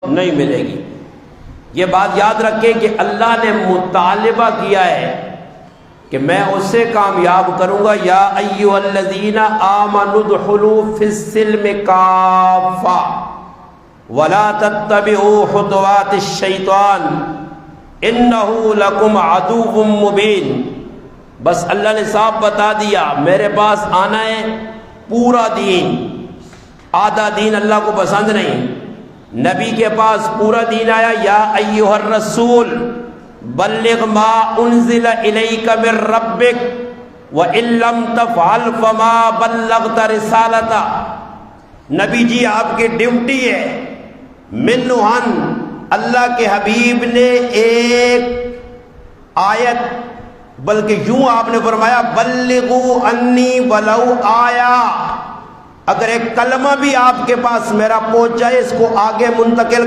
نہیں ملے گی۔ یہ بات یاد رکھیں کہ اللہ نے مطالبہ کیا ہے کہ میں اس سے کامیاب کروں گا، یا ایھا الذین آمنوا ادخلوا فی السلم کافہ ولا تتبعوا خطوات الشیطان انہ لکم عدو مبین۔ بس اللہ نے صاف بتا دیا میرے پاس آنا ہے پورا دین، آدھا دین اللہ کو پسند نہیں۔ نبی کے پاس پورا دین آیا، یا ایھا الرسول بلغ ما انزل الیک من ربک وان لم تفعل فما بلغت رسالتہ۔ نبی جی آپ کی ڈیوٹی ہے، منہن اللہ کے حبیب نے ایک آیت، بلکہ یوں آپ نے فرمایا بلغوا انی ولو آیا، اگر ایک کلمہ بھی آپ کے پاس میرا پہنچ جائے اس کو آگے منتقل